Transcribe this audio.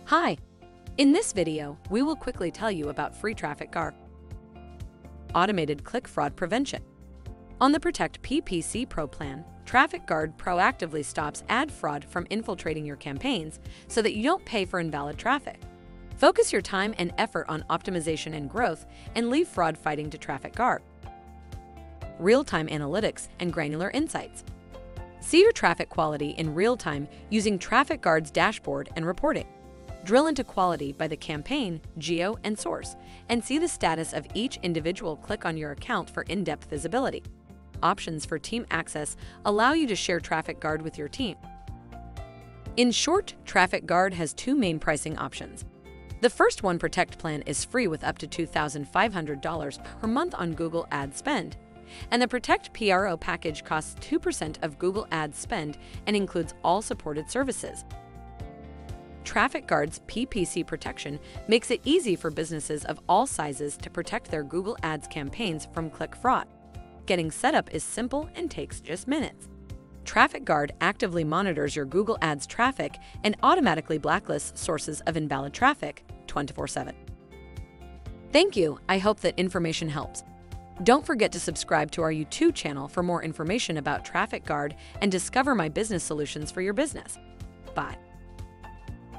Hi! In this video, we will quickly tell you about free TrafficGuard. Automated click fraud prevention. On the Protect PPC Pro plan, TrafficGuard proactively stops ad fraud from infiltrating your campaigns so that you don't pay for invalid traffic. Focus your time and effort on optimization and growth and leave fraud fighting to TrafficGuard. Real-time analytics and granular insights. See your traffic quality in real time using TrafficGuard's dashboard and reporting. Drill into quality by the campaign, geo, and source, and see the status of each individual click on your account for in-depth visibility. Options for team access allow you to share TrafficGuard with your team. In short, TrafficGuard has two main pricing options. The first one, Protect plan, is free with up to $2,500 per month on Google ad spend. And the Protect PRO package costs 2% of Google ad spend and includes all supported services. TrafficGuard's PPC protection makes it easy for businesses of all sizes to protect their Google Ads campaigns from click fraud. Getting set up is simple and takes just minutes. TrafficGuard actively monitors your Google Ads traffic and automatically blacklists sources of invalid traffic 24/7. Thank you. I hope that information helps. Don't forget to subscribe to our YouTube channel for more information about TrafficGuard and discover my business solutions for your business. Bye.